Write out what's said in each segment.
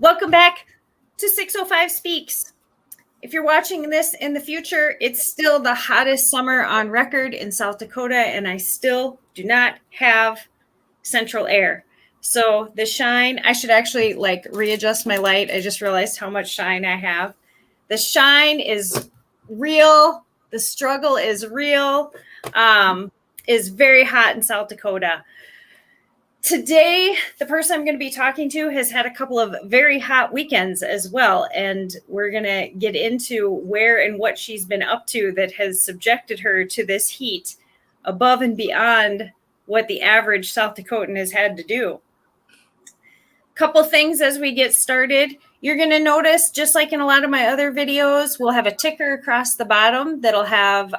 Welcome back to 605 Speaks. If you're watching this in the future, it's still the hottest summer on record in South Dakota, and I still do not have central air. So the shine, I should actually readjust my light. I just realized how much shine I have. The shine is real. The struggle is real. Is very hot in South Dakota. Today, the person I'm going to be talking to has had a couple of very hot weekends as well, and we're going to get into where and what she's been up to that has subjected her to this heat above and beyond what the average South Dakotan has had to do. Couple things as we get started. You're going to notice, just like in a lot of my other videos, we'll have a ticker across the bottom that'll have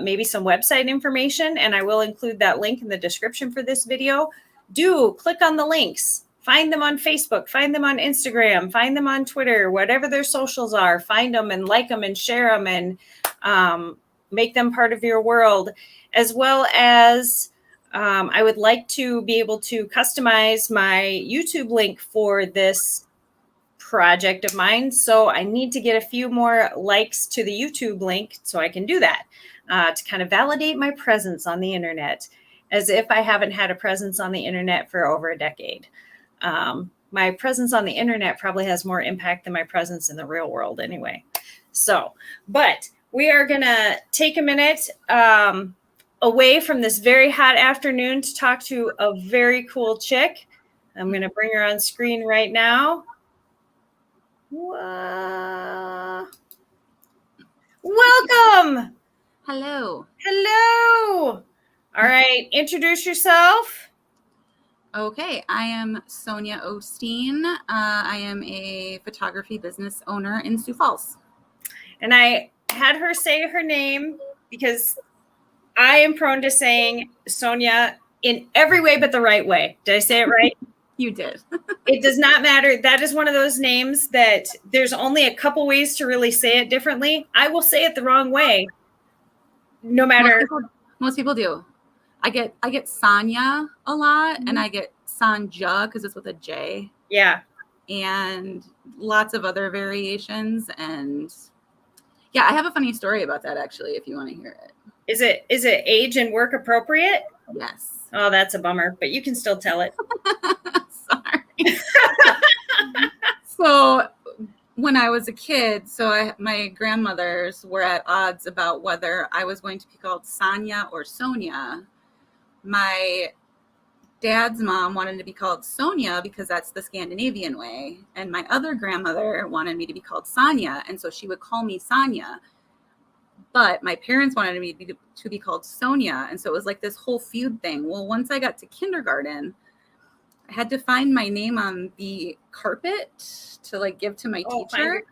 maybe some website information, and I will include that link in the description for this video. Do click on the links, find them on Facebook, find them on Instagram, find them on Twitter, whatever their socials are, find them and like them and share them and make them part of your world. As well as I would like to be able to customize my YouTube link for this project of mine. So I need to get a few more likes to the YouTube link so I can do that to kind of validate my presence on the internet. As if I haven't had a presence on the internet for over a decade. My presence on the internet probably has more impact than my presence in the real world anyway. So, but we are going to take a minute away from this very hot afternoon to talk to a very cool chick. I'm going to bring her on screen right now. Welcome. Hello. Hello. All right, introduce yourself. Okay, I am Sonja O'Steen. I am a photography business owner in Sioux Falls. And I had her say her name because I am prone to saying Sonja in every way but the right way. Did I say it right? You did. It does not matter. That is one of those names that there's only a couple ways to really say it differently. I will say it the wrong way, no matter. Most people do. I get Sonja a lot, and I get Sonja because it's with a J. Yeah. And lots of other variations. And yeah, I have a funny story about that actually, if you want to hear it. Is it age and work appropriate? Yes. Oh, that's a bummer, but you can still tell it. Sorry. So when I was a kid, my grandmothers were at odds about whether I was going to be called Sonja or Sonia. My dad's mom wanted to be called Sonja because that's the Scandinavian way. And my other grandmother wanted me to be called Sonja. And so she would call me Sonja. But my parents wanted me to be called Sonia. And so it was like this whole feud thing. Well, once I got to kindergarten, I had to find my name on the carpet to give to my teacher.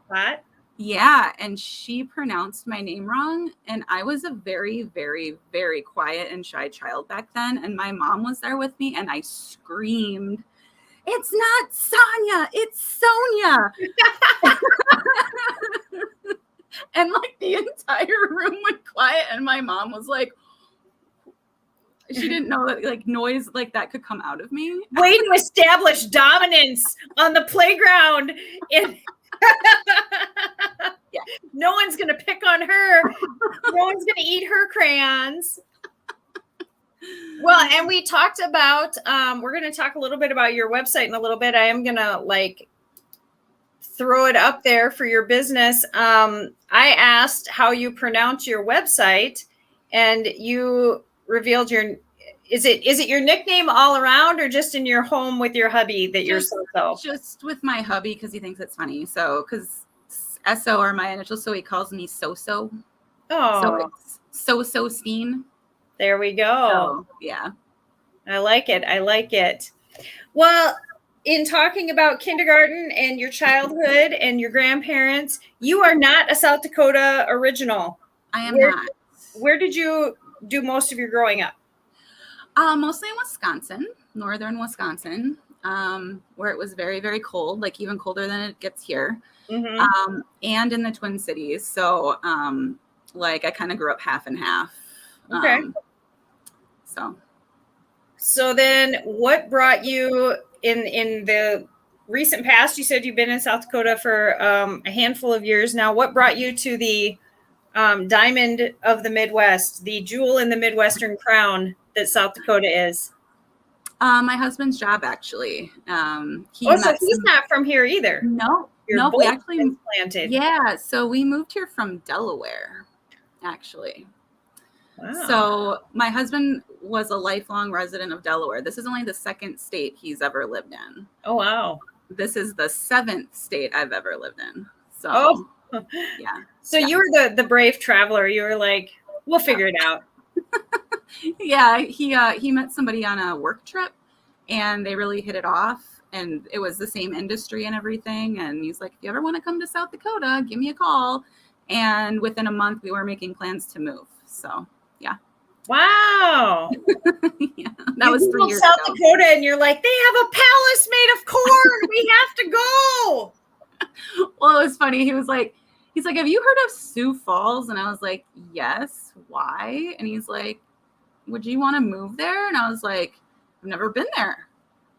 Yeah, and she pronounced my name wrong, and I was a very, very, very quiet and shy child back then, and my mom was there with me, and I screamed, "It's not Sonja, it's Sonia!" And the entire room went quiet, and my mom was like, she didn't know that noise like that could come out of me. Way to establish dominance on the playground. Yeah. No one's going to pick on her. No one's going to eat her crayons. Well, and we talked about, we're going to talk a little bit about your website in a little bit. I am going to throw it up there for your business. I asked how you pronounce your website, and you revealed is it your nickname all around, or just in your home with your hubby that you're so? Just with my hubby because he thinks it's funny. So because SO are my initials, so he calls me So-So. Oh, so it's So-So Steen. There we go. So, yeah, I like it. Well, in talking about kindergarten and your childhood and your grandparents, you are not a South Dakota original. I am not. Where did you do most of your growing up? Mostly in Wisconsin, northern Wisconsin, where it was very, very cold, even colder than it gets here. Mm-hmm. And in the Twin Cities. So, I kind of grew up half and half. Okay. So then what brought you in the recent past, you said you've been in South Dakota for a handful of years now. What brought you to the diamond of the Midwest, the jewel in the Midwestern crown that South Dakota is? My husband's job, actually. So he's not from here either. No, we actually planted. Yeah, so we moved here from Delaware, actually. Wow. So my husband was a lifelong resident of Delaware. This is only the second state he's ever lived in. Oh, wow. This is the 7th state I've ever lived in. So, yeah. So you were the brave traveler. You were like, we'll figure it out. Yeah, he met somebody on a work trip, and they really hit it off. And it was the same industry and everything. And he's like, if you ever want to come to South Dakota, give me a call. And within a month, we were making plans to move. So, yeah. Wow. Yeah, that was 3 years South ago. Dakota, and you're like, they have a palace made of corn. We have to go. Well, it was funny. He's like, have you heard of Sioux Falls? And I was like, yes. Why? And he's like, would you want to move there? And I was like, I've never been there.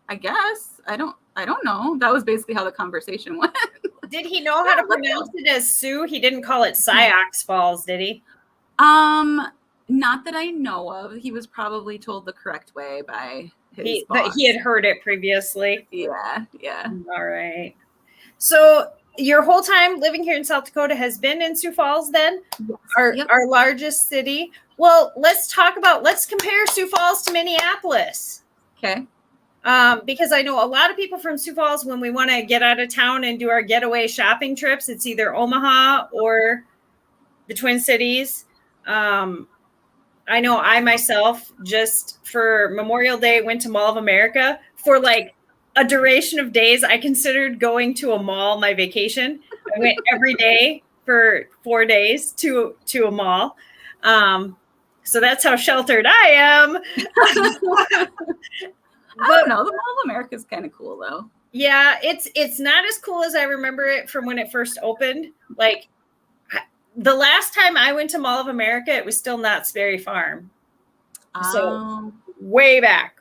I guess. I don't know. That was basically how the conversation went. Did he know how to pronounce it as Sioux? He didn't call it Sioux Falls, did he? Not that I know of. He was probably told the correct way by his boss. He had heard it previously. Yeah. All right. So your whole time living here in South Dakota has been in Sioux Falls then? Yes. Our largest city. Well, let's compare Sioux Falls to Minneapolis. Okay. Because I know a lot of people from Sioux Falls, when we want to get out of town and do our getaway shopping trips, it's either Omaha or the Twin Cities. I know I myself, just for Memorial Day, went to Mall of America for like a duration of days. I considered going to a mall my vacation. I went every day for 4 days to a mall. So that's how sheltered I am. I don't know. The Mall of America is kind of cool, though. Yeah, it's not as cool as I remember it from when it first opened. Like the last time I went to Mall of America, it was still Knott's Berry Farm. So way back.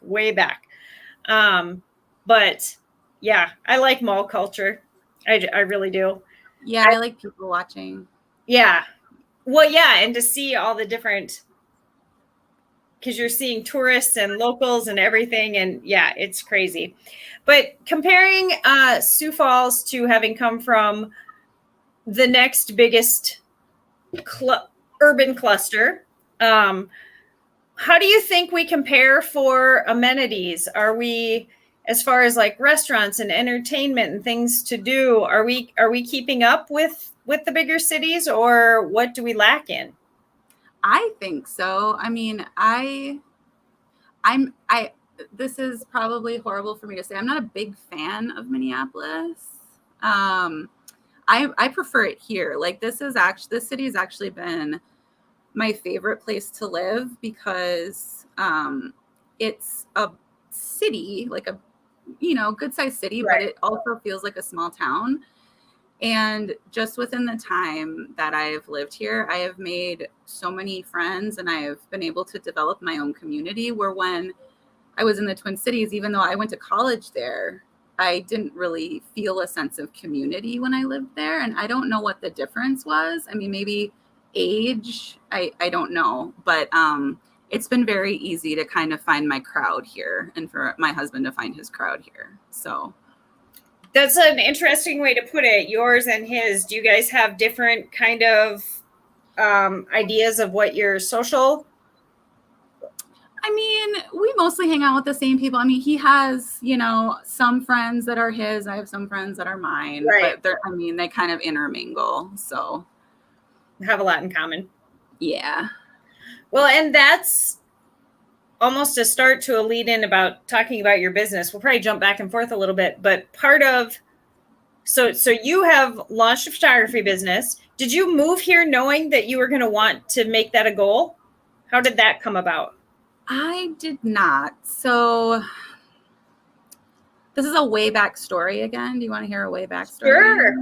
But yeah, I like mall culture. I really do. Yeah, I like people watching. Yeah. Well, yeah, and to see all the different, because you're seeing tourists and locals and everything, and yeah, it's crazy. But comparing Sioux Falls to having come from the next biggest urban cluster, how do you think we compare for amenities? Are we, as far as like restaurants and entertainment and things to do, are we keeping up with the bigger cities, or what do we lack in? I think so. I mean, this is probably horrible for me to say. I'm not a big fan of Minneapolis. I prefer it here. Like this city has actually been my favorite place to live because it's a city, like a good sized city, right, but it also feels like a small town. And just within the time that I've lived here, I have made so many friends, and I have been able to develop my own community, where when I was in the Twin Cities, even though I went to college there, I didn't really feel a sense of community when I lived there. And I don't know what the difference was. I mean, maybe age, I don't know, but it's been very easy to kind of find my crowd here, and for my husband to find his crowd here. So that's an interesting way to put it, yours and his. Do you guys have different kind of ideas of what your social? I mean, we mostly hang out with the same people. I mean, he has, some friends that are his. I have some friends that are mine. Right. But they kind of intermingle. So have a lot in common. Yeah. Well, and that's almost a start to a lead in about talking about your business. We'll probably jump back and forth a little bit, but so you have launched a photography business. Did you move here knowing that you were going to want to make that a goal? How did that come about? I did not. So this is a way back story again. Do you want to hear a way back story? Sure.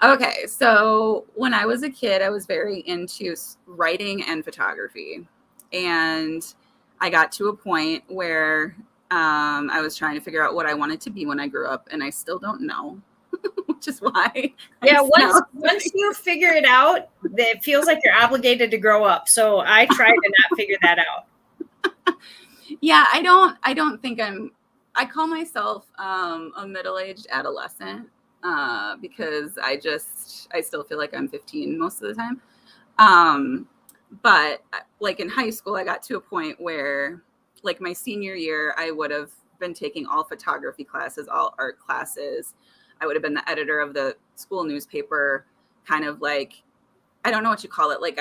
Okay. So when I was a kid, I was very into writing and photography. And I got to a point where I was trying to figure out what I wanted to be when I grew up, and I still don't know, which is why. Yeah, once you figure it out, it feels like you're obligated to grow up. So I try to not figure that out. Yeah, I don't think I call myself a middle-aged adolescent because I still feel like I'm 15 most of the time. But like in high school, I got to a point where like my senior year, I would have been taking all photography classes, all art classes. I would have been the editor of the school newspaper, kind of like, I don't know what you call it. Like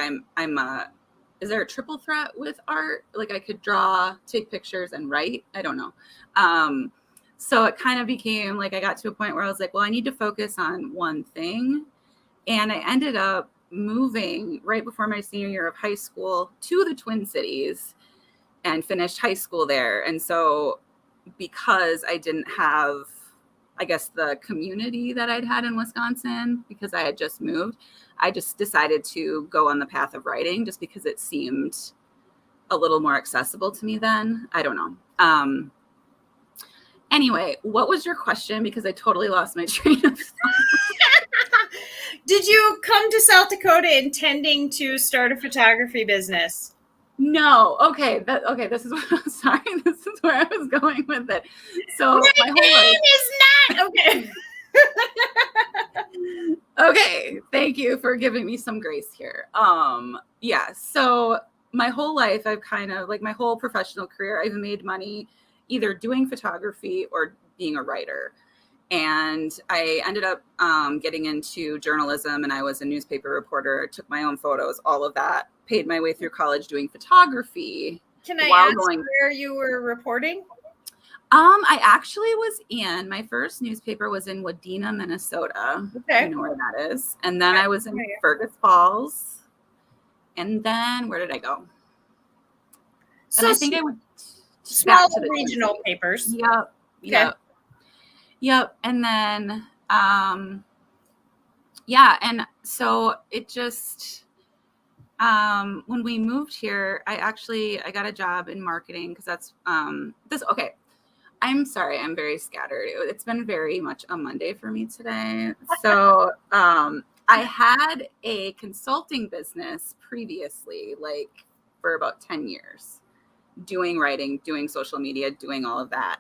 is there a triple threat with art? Like I could draw, take pictures, and write. I don't know. So it kind of became like I got to a point where I was like, well, I need to focus on one thing. And I ended up moving right before my senior year of high school to the Twin Cities and finished high school there. And so because I didn't have, I guess, the community that I'd had in Wisconsin because I had just moved, I just decided to go on the path of writing just because it seemed a little more accessible to me then. I don't know. Anyway, what was your question? Because I totally lost my train of thought. Did you come to South Dakota intending to start a photography business? No. Okay. This is what sorry. This is where I was going with it. So my whole life is not okay. Okay. Thank you for giving me some grace here. Yeah. So my whole life, I've kind of like my whole professional career, I've made money either doing photography or being a writer. And I ended up getting into journalism, and I was a newspaper reporter, took my own photos, all of that, paid my way through college doing photography. Can I ask where you were reporting? I actually was my first newspaper was in Wadena, Minnesota. Okay. You know where that is. And then I was in Fergus Falls. And then where did I go? So I think I went small regional papers. Yep. Okay. Yep. And then, and so it just, when we moved here, I got a job in marketing because that's, okay. I'm sorry. I'm very scattered. It's been very much a Monday for me today. So, I had a consulting business previously, like for about 10 years, doing writing, doing social media, doing all of that.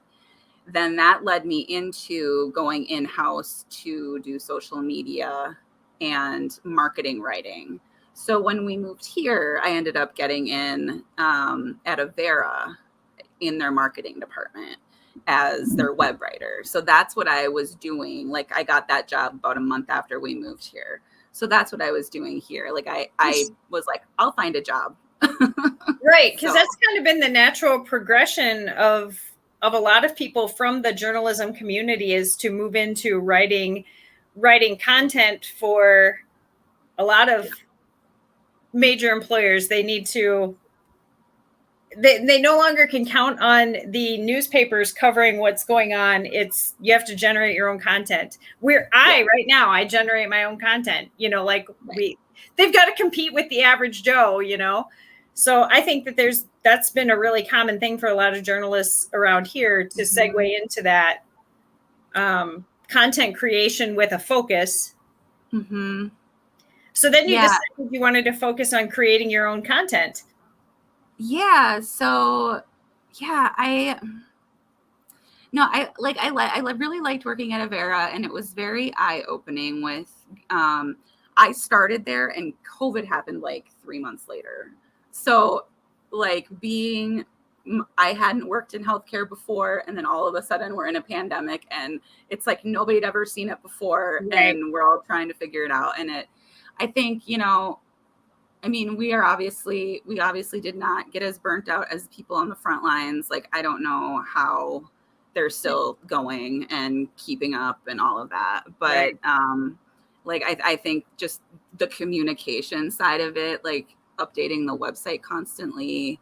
Then that led me into going in-house to do social media and marketing writing. So when we moved here, I ended up getting in at Avera in their marketing department as their web writer. So that's what I was doing. Like I got that job about a month after we moved here. So that's what I was doing here. Like I was like, I'll find a job. Right. Because that's kind of been the natural progression of a lot of people from the journalism community is to move into writing content for a lot of major employers. They need to, they no longer can count on the newspapers covering what's going on. You have to generate your own content. Right now, I generate my own content, they've got to compete with the average Joe, So I think that that's been a really common thing for a lot of journalists around here to segue into that content creation with a focus. Mm-hmm. So then you decided you wanted to focus on creating your own content. Yeah. So I really liked working at Avera, and it was very eye-opening with, I started there and COVID happened like 3 months later. So like I hadn't worked in healthcare before, and then all of a sudden we're in a pandemic, and it's like nobody had ever seen it before. Right. And we're all trying to figure it out. And I think, we obviously did not get as burnt out as people on the front lines. Like, I don't know how they're still going and keeping up and all of that. But right. I think just the communication side of it, like updating the website constantly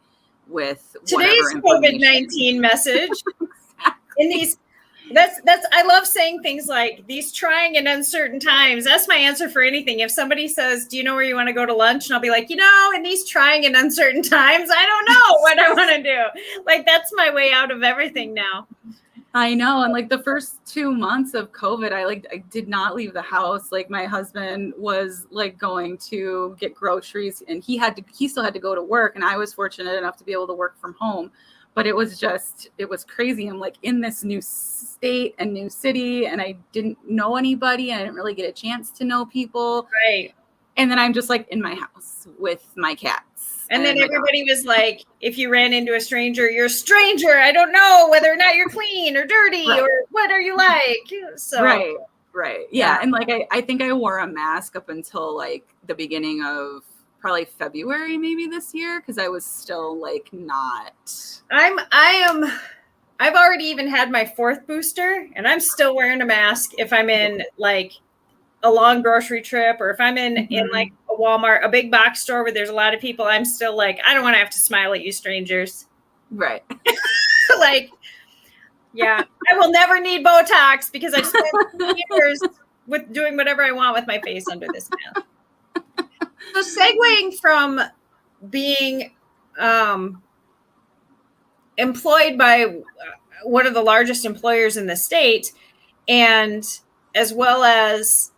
with today's COVID-19 message. Exactly. In these, That's I love saying things like these trying and uncertain times. That's my answer for anything. If somebody says, "Do you know where you want to go to lunch?" and I'll be like, in these trying and uncertain times, I don't know what I want to do. Like that's my way out of everything now. I know. And like the first 2 months of COVID, I did not leave the house. Like my husband was like going to get groceries and he still had to go to work. And I was fortunate enough to be able to work from home. But it was crazy. I'm like in this new state and new city and I didn't know anybody and I didn't really get a chance to know people. Right. And then I'm just like in my house with my cats. And then everybody was like, if you ran into a stranger, you're a stranger. I don't know whether or not you're clean or dirty or what are you like. So Right. Yeah. And like I think I wore a mask up until like the beginning of probably February maybe this year because I was still like not. I've already even had my 4th booster and I'm still wearing a mask if I'm in like a long grocery trip or if I'm in like a Walmart, a big box store where there's a lot of people. I'm still like, I don't want to have to smile at you strangers. Right. Like, yeah, I will never need Botox because I've spent years with doing whatever I want with my face under this mask. So segueing from being employed by one of the largest employers in the state, and as well as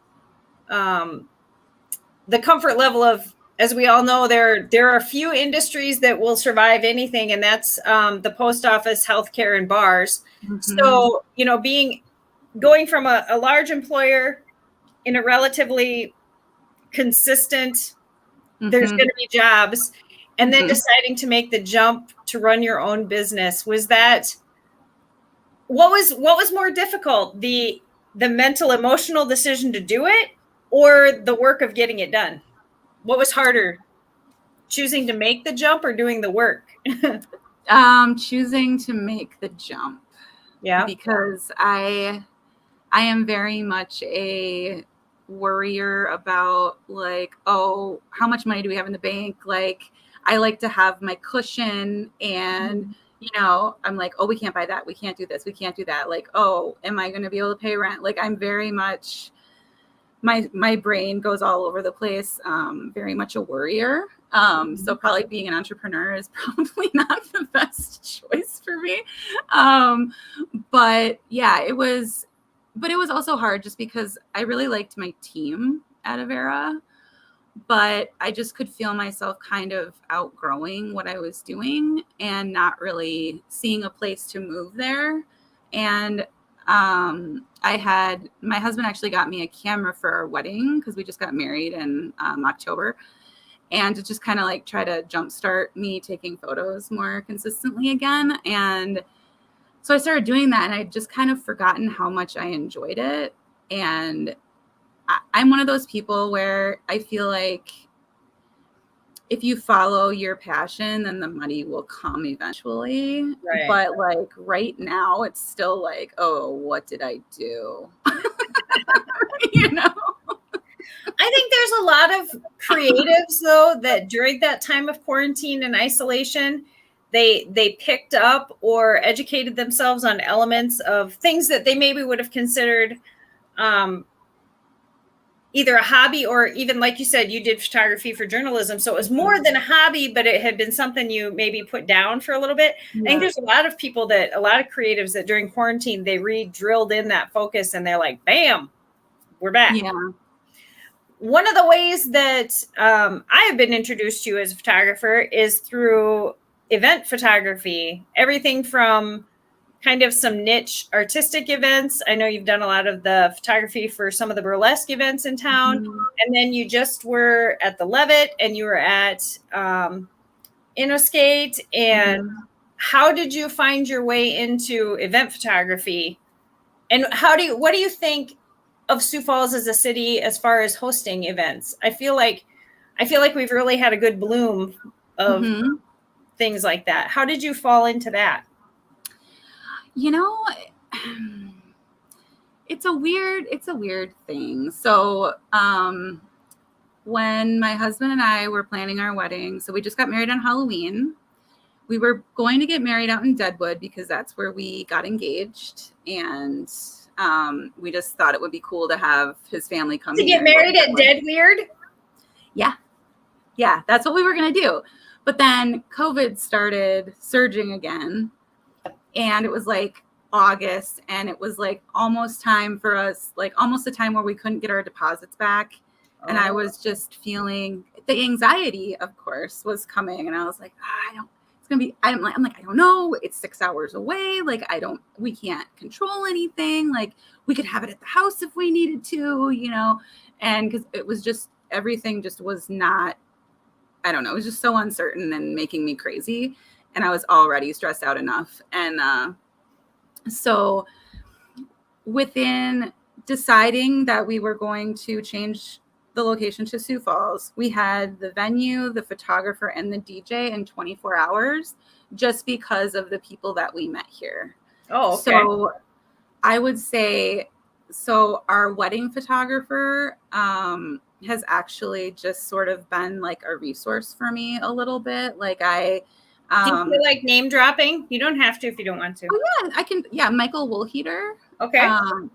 the comfort level of, as we all know, there are a few industries that will survive anything, and that's the post office, healthcare, and bars. So, going from a large employer in a relatively consistent, there's going to be jobs, and then deciding to make the jump to run your own business, what was more difficult, the mental emotional decision to do it or the work of getting it done? What was harder, choosing to make the jump or doing the work? Choosing to make the jump. Yeah, because I am very much a worrier about like, oh, how much money do we have in the bank? Like, I like to have my cushion and, I'm like, oh, we can't buy that. We can't do this. We can't do that. Like, oh, am I going to be able to pay rent? Like, I'm very much, my brain goes all over the place. Very much a worrier. So probably being an entrepreneur is probably not the best choice for me. But yeah, it was also hard just because I really liked my team at Avera, but I just could feel myself kind of outgrowing what I was doing and not really seeing a place to move there. And my husband actually got me a camera for our wedding because we just got married in October, and to just kind of like try to jumpstart me taking photos more consistently again. And so I started doing that, and I'd just kind of forgotten how much I enjoyed it. And I'm one of those people where I feel like if you follow your passion, then the money will come eventually. Right. But like right now, it's still like, oh, what did I do? I think there's a lot of creatives though that during that time of quarantine and isolation, they picked up or educated themselves on elements of things that they maybe would have considered either a hobby or even, like you said, you did photography for journalism. So it was more than a hobby, but it had been something you maybe put down for a little bit. Yeah. I think there's a lot of creatives that during quarantine, they drilled in that focus and they're like, bam, we're back. Yeah. One of the ways that I have been introduced to as a photographer is through event photography, everything from kind of some niche artistic events. I know you've done a lot of the photography for some of the burlesque events in town. And then you just were at the Levitt and you were at InnoSkate. And how did you find your way into event photography? And what do you think of Sioux Falls as a city as far as hosting events? I feel like we've really had a good bloom of things like that. How did you fall into that? It's a weird thing. So, when my husband and I were planning our wedding, so we just got married on Halloween. we were going to get married out in Deadwood because that's where we got engaged. And we just thought it would be cool to have his family come to get married at Dead Weird. Yeah, that's what we were going to do. But then COVID started surging again. And it was like August, and it was like almost time for us, like almost the time where we couldn't get our deposits back. Oh. And I was just feeling the anxiety, of course, was coming. And I was like, I'm like, I don't know. It's 6 hours away. Like, we can't control anything. Like, we could have it at the house if we needed to, you know? And because it was just, everything just was not, I don't know. It was just so uncertain and making me crazy. And I was already stressed out enough. And so within deciding that we were going to change the location to Sioux Falls, we had the venue, the photographer, and the DJ in 24 hours just because of the people that we met here. Oh, okay. So I would say, so our wedding photographer has actually just sort of been like a resource for me a little bit. Like do you feel like name dropping? You don't have to if you don't want to. Oh yeah, I can. Yeah, Michael Woolheater. Okay.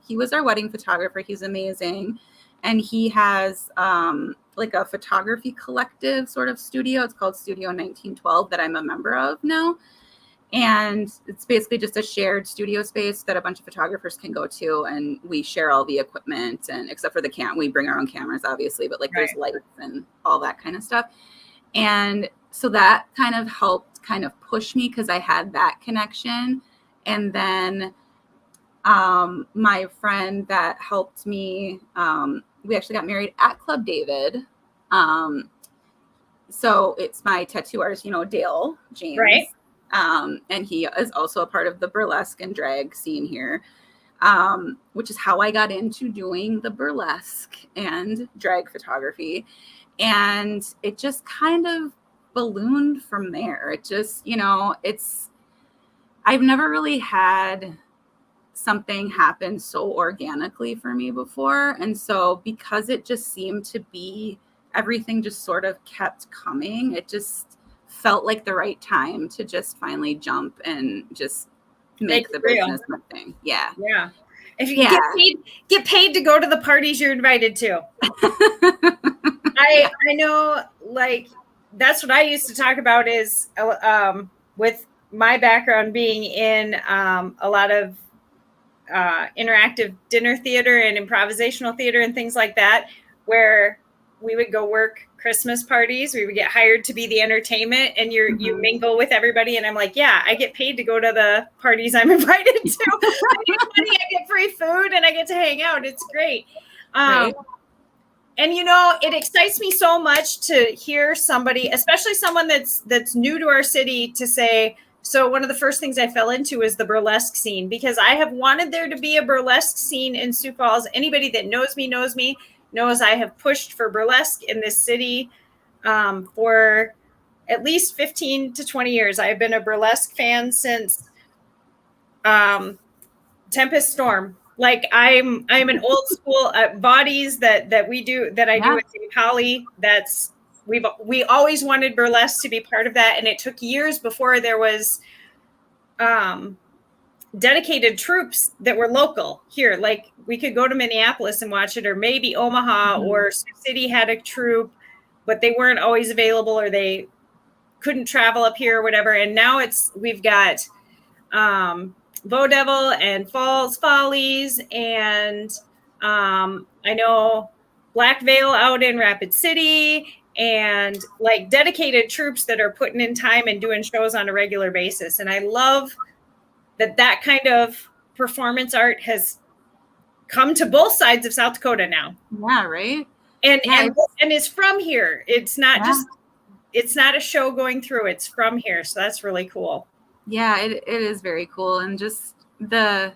He was our wedding photographer. He's amazing. And he has like a photography collective sort of studio. It's called Studio 1912 that I'm a member of now. And it's basically just a shared studio space that a bunch of photographers can go to. And we share all the equipment, and except for we bring our own cameras, obviously, but like There's lights and all that kind of stuff. And so that kind of helped kind of push me because I had that connection. And then my friend that helped me, we actually got married at Club David. So it's my tattoo artist, Dale James. Right. And he is also a part of the burlesque and drag scene here, which is how I got into doing the burlesque and drag photography. And it just kind of ballooned from there. It just, I've never really had something happen so organically for me before. And so because it just seemed to be, everything just sort of kept coming, it just felt like the right time to just finally jump and just make the business my thing. Yeah. Yeah. If you get paid to go to the parties you're invited to. I know, like, that's what I used to talk about is with my background being in a lot of interactive dinner theater and improvisational theater and things like that, where we would go work Christmas parties. We would get hired to be the entertainment, and you mingle with everybody. And I'm like, yeah, I get paid to go to the parties I'm invited to. I get money, I get free food, and I get to hang out. It's great. Right. And, it excites me so much to hear somebody, especially someone that's new to our city, to say, so one of the first things I fell into is the burlesque scene, because I have wanted there to be a burlesque scene in Sioux Falls. Anybody that knows me knows I have pushed for burlesque in this city for at least 15 to 20 years. I've been a burlesque fan since Tempest Storm. Like I'm an old school bodies that we do, that I do at St. Pauli. We always wanted burlesque to be part of that. And it took years before there was dedicated troops that were local here. Like we could go to Minneapolis and watch it, or maybe Omaha or Sioux City had a troupe, but they weren't always available, or they couldn't travel up here or whatever. And now we've got Bow Devil and Falls Follies, and I know Black Veil out in Rapid City, and like dedicated troops that are putting in time and doing shows on a regular basis. And I love that kind of performance art has come to both sides of South Dakota now. Yeah, right. And is from here. It's not it's not a show going through, it's from here. So that's really cool. Yeah, it is very cool. And just I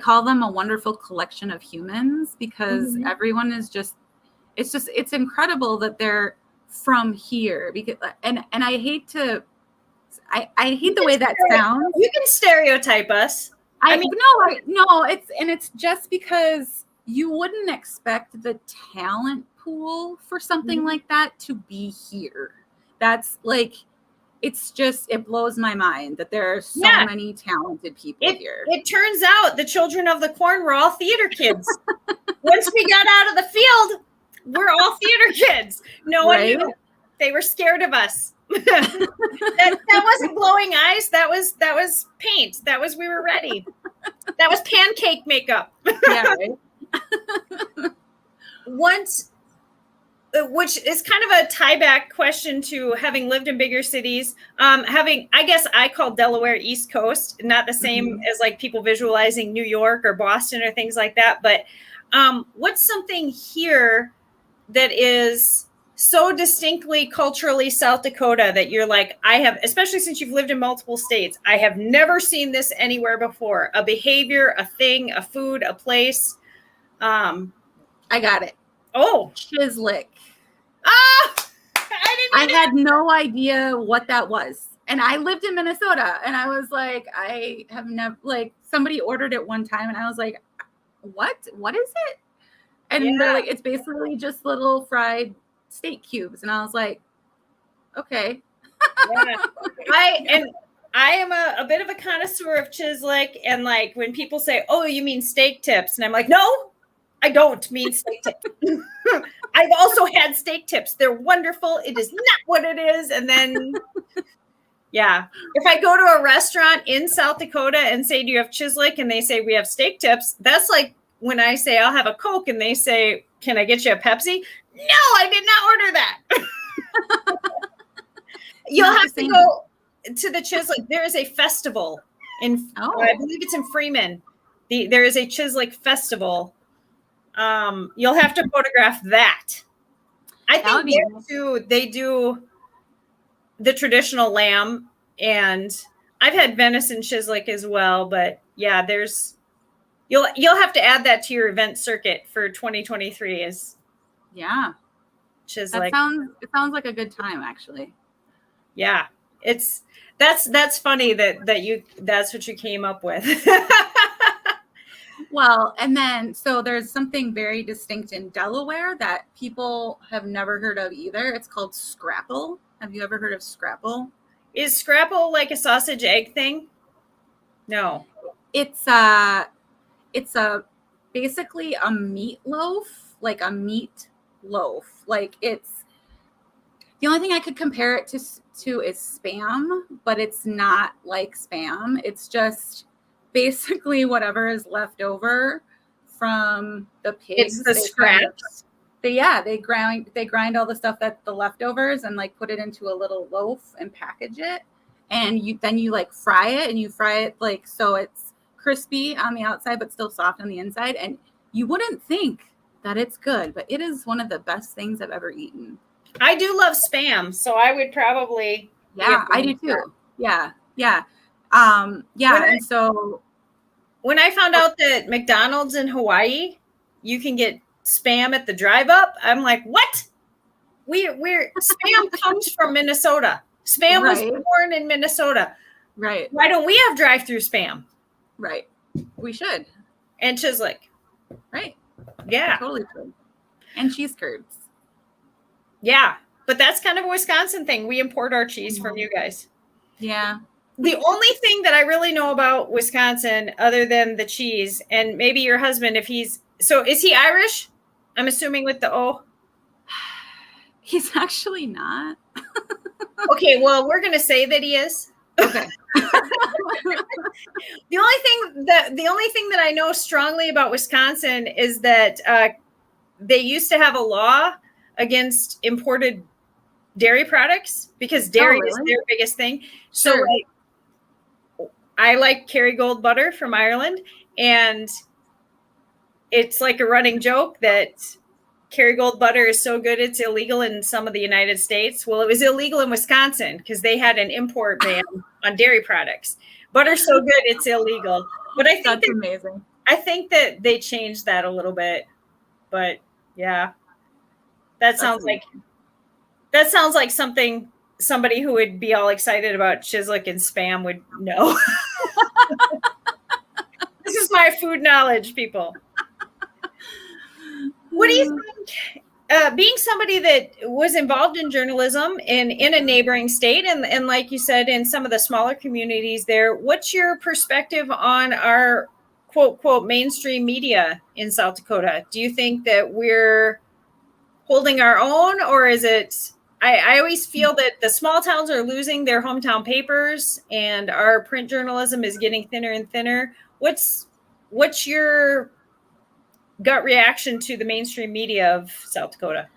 call them a wonderful collection of humans, because everyone is it's incredible that they're from here, because and I hate to I hate the way that sounds. You can stereotype us. It's just because you wouldn't expect the talent pool for something like that to be here. That's like, it blows my mind that there are so many talented people here. It turns out the children of the corn were all theater kids. Once we got out of the field, we're all theater kids. No one knew. They were scared of us. that wasn't glowing eyes. That was paint. We were ready. That was pancake makeup. Yeah, right. Once, which is kind of a tie back question to having lived in bigger cities, I guess I call Delaware East Coast, not the same as like people visualizing New York or Boston or things like that. But what's something here that is so distinctly culturally South Dakota that you're like, I have, especially since you've lived in multiple states, I have never seen this anywhere before. A behavior, a thing, a food, a place. I got it. Oh, Chislic. I had no idea what that was. And I lived in Minnesota and I was like, I have never, like, somebody ordered it one time and I was like, what is it? And they're like, it's basically just little fried steak cubes. And I was like, okay. I am a bit of a connoisseur of Chislic. And like when people say, oh, you mean steak tips? And I'm like, no, I don't mean steak tips. I've also had steak tips. They're wonderful. It is not what it is. And then, if I go to a restaurant in South Dakota and say, do you have Chislic? And they say, we have steak tips. That's like when I say, I'll have a Coke. And they say, can I get you a Pepsi? No, I did not order that. You'll have to go to the Chislic. There is a festival I believe it's in Freeman. There is a Chislic festival. You'll have to photograph that. I think there too, they do the traditional lamb, and I've had venison Chislic as well. But yeah, you'll have to add that to your event circuit for 2023. Chislic. It sounds like a good time, actually. Yeah, that's funny that's what you came up with. Well, and then, so there's something very distinct in Delaware that people have never heard of either. It's called scrapple. Have you ever heard of scrapple? Is scrapple like a sausage egg thing? No. It's basically a meatloaf, like a meat loaf. Like it's, the only thing I could compare it to is Spam, but it's not like Spam. It's just basically whatever is left over from the pigs. It's the scraps. They grind all the stuff that the leftovers and like put it into a little loaf and package it. And then you like fry it, and you fry it like so it's crispy on the outside but still soft on the inside. And you wouldn't think that it's good, but it is one of the best things I've ever eaten. I do love Spam, so I would probably. Yeah, I do too. Yeah. And so when I found out that McDonald's in Hawaii, you can get Spam at the drive up, I'm like, what? We're Spam comes from Minnesota. Spam was born in Minnesota. Right. Why don't we have drive-through Spam? Right. We should. And Chislic. Right. Yeah. Totally should. And cheese curds. Yeah. But that's kind of a Wisconsin thing. We import our cheese from you guys. Yeah. The only thing that I really know about Wisconsin, other than the cheese, and maybe your husband, is he Irish? I'm assuming with the O. He's actually not. Okay, well, we're going to say that he is. Okay. The only thing that I know strongly about Wisconsin is that they used to have a law against imported dairy products because dairy is their biggest thing. So Sure. I like Kerrygold butter from Ireland, and it's like a running joke that Kerrygold butter is so good it's illegal in some of the United States. Well, it was illegal in Wisconsin because they had an import ban on dairy products. Butter's so good it's illegal. But I think that's amazing. I think that they changed that a little bit. But yeah. That sounds like somebody who would be all excited about Chislic and Spam would know. This is my food knowledge, people. What do you think? being somebody that was involved in journalism in a neighboring state, and like you said, in some of the smaller communities there, what's your perspective on our quote, quote, mainstream media in South Dakota? Do you think that we're holding our own, or is it, I always feel that the small towns are losing their hometown papers and our print journalism is getting thinner and thinner. What's your gut reaction to the mainstream media of South Dakota?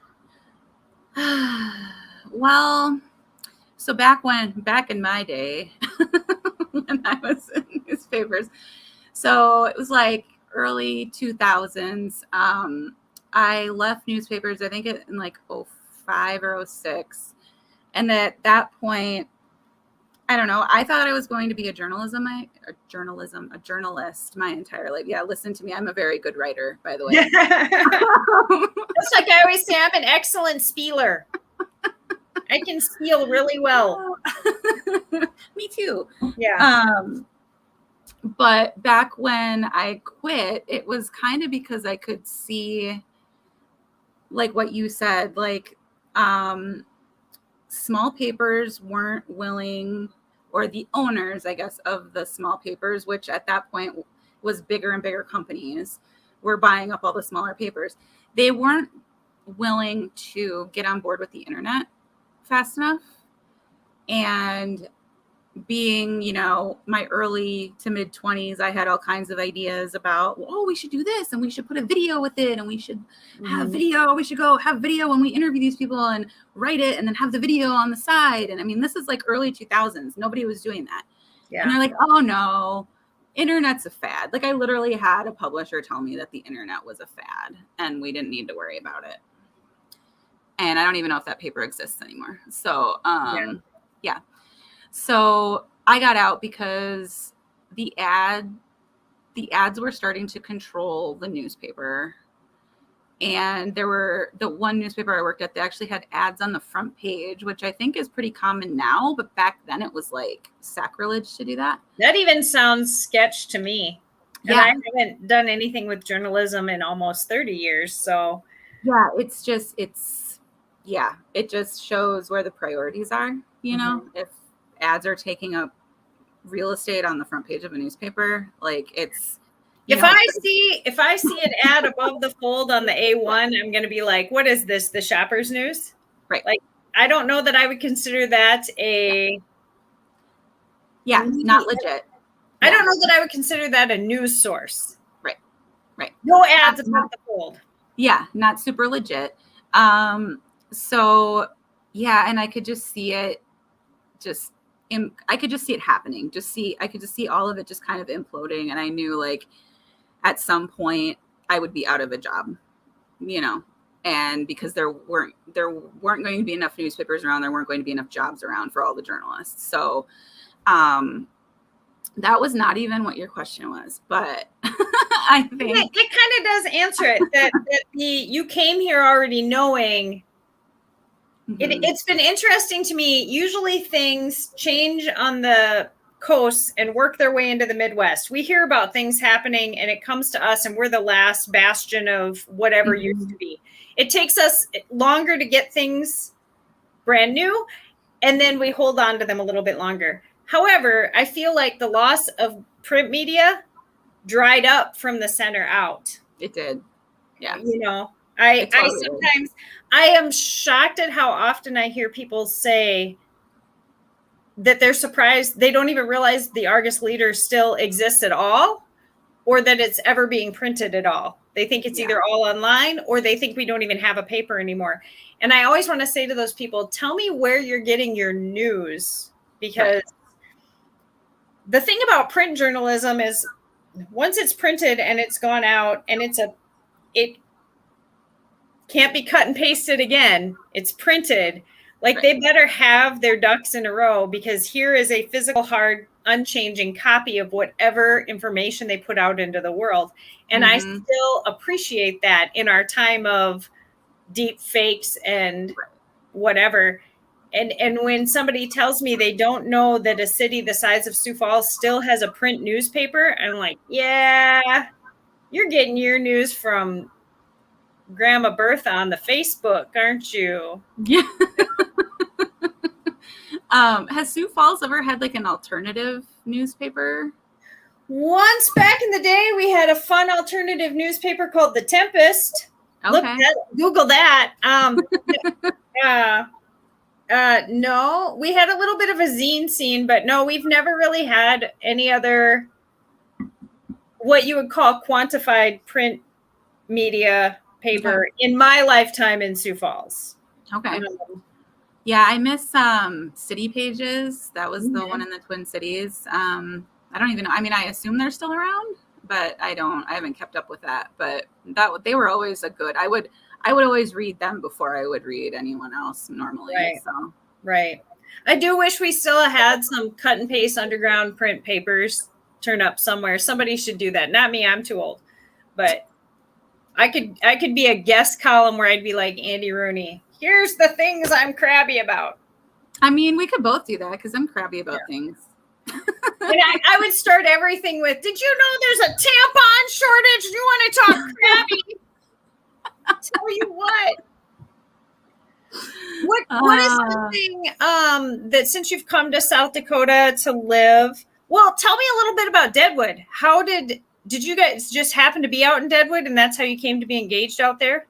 Well, so back in my day, when I was in newspapers, so it was like early 2000s. I left newspapers, I think in like 05 or 06. And at that point, I don't know, I thought I was going to be a journalist my entire life. Yeah, listen to me. I'm a very good writer, by the way. Just like I always say, I'm an excellent spieler. I can spiel really well. Me too. Yeah. But back when I quit, it was kind of because I could see, like what you said, like small papers weren't willing, or the owners, I guess, of the small papers, which at that point was bigger and bigger companies, were buying up all the smaller papers. They weren't willing to get on board with the internet fast enough. And being, my early to mid 20s, I had all kinds of ideas about, we should do this and we should put a video with it and we should have video. We should go have video when we interview these people and write it and then have the video on the side. And I mean, this is like early 2000s. Nobody was doing that. Yeah. And they're like, oh no, internet's a fad. Like I literally had a publisher tell me that the internet was a fad and we didn't need to worry about it. And I don't even know if that paper exists anymore. So, yeah. So I got out because the ads were starting to control the newspaper. And there were the one newspaper I worked at, they actually had ads on the front page, which I think is pretty common now. But back then it was like sacrilege to do that. That even sounds sketch to me. Yeah. And I haven't done anything with journalism in almost 30 years. So yeah, it just shows where the priorities are, if ads are taking up real estate on the front page of a newspaper, like it's, if I see an ad above the fold on the A1, I'm going to be like, what is this? The Shoppers News? Right. Like, I don't know that I would consider that not legit. I don't know that I would consider that a news source. Right. No ads above the fold. Yeah. Not super legit. So yeah. And I could just see it I could just see it happening. I could just see all of it just kind of imploding. And I knew like at some point I would be out of a job, and because there weren't going to be enough newspapers around, there weren't going to be enough jobs around for all the journalists. So, that was not even what your question was, but I think it kind of does answer it, that you came here already knowing. It's been interesting to me. Usually things change on the coast and work their way into the Midwest. We hear about things happening and it comes to us and we're the last bastion of whatever used to be. It takes us longer to get things brand new, and then we hold on to them a little bit longer. However, I feel like the loss of print media dried up from the center out. It did. Yeah. I sometimes I am shocked at how often I hear people say that they're surprised they don't even realize the Argus Leader still exists at all, or that it's ever being printed at all. They think it's either all online, or they think we don't even have a paper anymore. And I always want to say to those people, tell me where you're getting your news, because the thing about print journalism is once it's printed and it's gone out and it can't be cut and pasted again. It's printed. Like they better have their ducks in a row, because here is a physical, hard, unchanging copy of whatever information they put out into the world. And I still appreciate that in our time of deep fakes and whatever. And when somebody tells me they don't know that a city the size of Sioux Falls still has a print newspaper, I'm like, yeah, you're getting your news from Grandma Bertha on the Facebook, aren't you? Yeah. Has Sioux Falls ever had like an alternative newspaper? Once back in the day, we had a fun alternative newspaper called The Tempest. Okay. Google that. No, we had a little bit of a zine scene, but no, we've never really had any other what you would call quantified print media paper in my lifetime in Sioux Falls. Okay. Yeah, I miss City Pages. That was the one in the Twin Cities. I don't even know. I mean, I assume they're still around, but I haven't kept up with that. But they were always a good. I would always read them before I would read anyone else normally. Right. So. Right. I do wish we still had some cut and paste underground print papers turn up somewhere. Somebody should do that. Not me. I'm too old. But I could be a guest column where I'd be like Andy Rooney. Here's the things I'm crabby about. I mean, we could both do that because I'm crabby about things. And I would start everything with, did you know there's a tampon shortage? You want to talk crabby? Tell you what. What is something that since you've come to South Dakota to live, well, tell me a little bit about Deadwood. How did you guys just happen to be out in Deadwood and that's how you came to be engaged out there?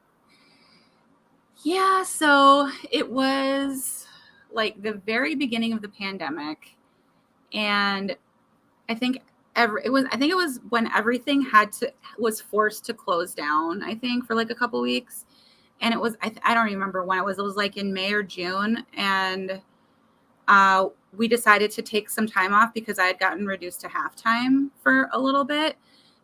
Yeah, so it was like the very beginning of the pandemic, and I think it was when everything was forced to close down, I think, for like a couple weeks. And it was, I don't remember when it was like in May or June. And we decided to take some time off because I had gotten reduced to half-time for a little bit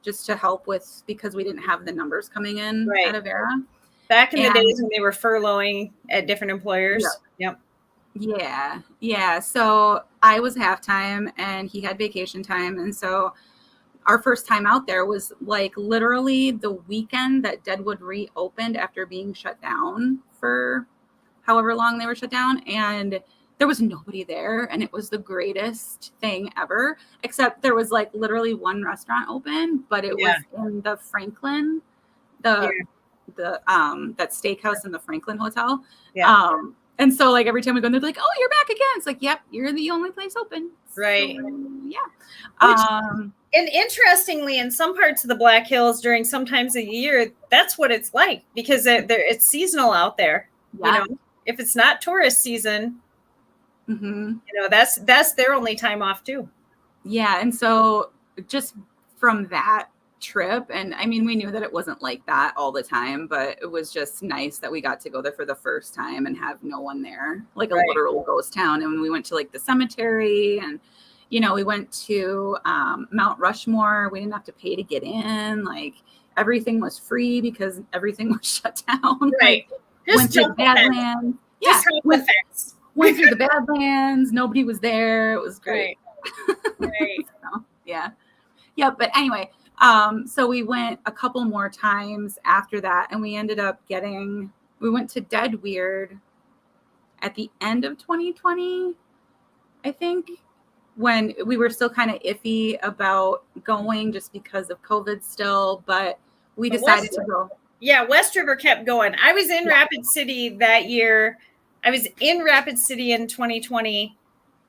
just to help because we didn't have the numbers coming in at Avera. Back in the days when they were furloughing at different employers. Yep. Yeah. So I was half-time and he had vacation time. And so our first time out there was like literally the weekend that Deadwood reopened after being shut down for however long they were shut down. And there was nobody there. And it was the greatest thing ever, except there was like literally one restaurant open, but it was in the Franklin, that steakhouse in the Franklin Hotel. Yeah. And so like every time we go in, they're like, oh, you're back again. It's like, yep, you're the only place open. Right. So, yeah. And interestingly, in some parts of the Black Hills during some times of the year, that's what it's like because it's seasonal out there. Yeah. You know, if it's not tourist season, you know, that's their only time off too. Yeah. And so just from that trip, and I mean, we knew that it wasn't like that all the time, but it was just nice that we got to go there for the first time and have no one there, like a literal ghost town. And we went to like the cemetery and, you know, we went to Mount Rushmore. We didn't have to pay to get in. Like everything was free because everything was shut down. Right. Like, went through the Badlands. Yeah. Went through the Badlands. Nobody was there. It was great. Right. So, yeah. Yeah. But anyway, so we went a couple more times after that, and we ended up we went to Dead Weird at the end of 2020, I think, when we were still kind of iffy about going just because of COVID still, but we decided to go. Yeah, West River kept going. I was in Rapid City that year. I was in Rapid City in 2020,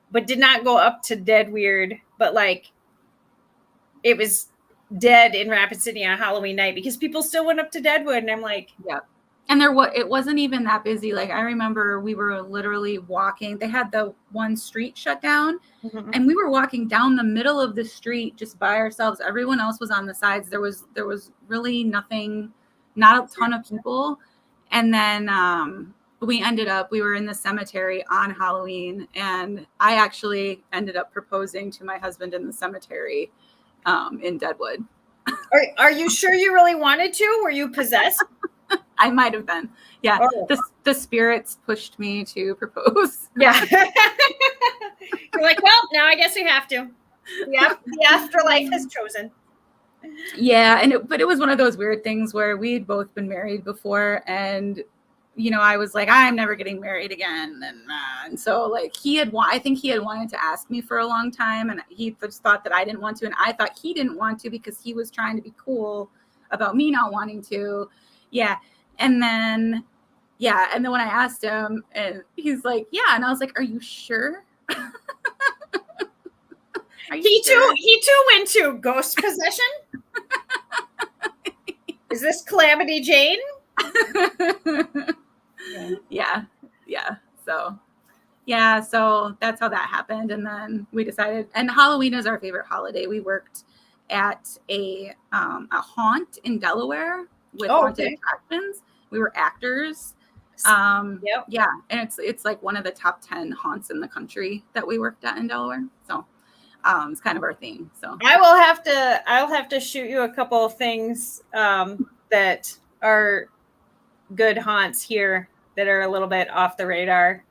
but did not go up to Dead Weird, but like it was dead in Rapid City on Halloween night because people still went up to Deadwood, and I'm like, yeah. And it wasn't even that busy. Like I remember we were literally walking. They had the one street shut down, and we were walking down the middle of the street just by ourselves. Everyone else was on the sides. There was really nothing, not a ton of people. And then we were in the cemetery on Halloween, and I actually ended up proposing to my husband in the cemetery in Deadwood. Are you sure you really wanted to? Were you possessed? I might have been. Yeah. Oh. The spirits pushed me to propose. Yeah. You're like, well, now I guess we have to. Yeah. The afterlife has chosen. Yeah. But it was one of those weird things where we'd both been married before, and you know, I was like, I'm never getting married again. And so like I think he had wanted to ask me for a long time, and he just thought that I didn't want to. And I thought he didn't want to because he was trying to be cool about me not wanting to. Yeah. And then, and then when I asked him, and he's like, yeah. And I was like, are you sure? Are you sure? He too went to ghost possession. Is this Calamity Jane? Yeah. So that's how that happened. And then we decided, and Halloween is our favorite holiday. We worked at a haunt in Delaware with haunted attractions. We were actors. And it's like one of the top 10 haunts in the country that we worked at in Delaware. So it's kind of our thing. So I'll have to shoot you a couple of things that are good haunts here that are a little bit off the radar.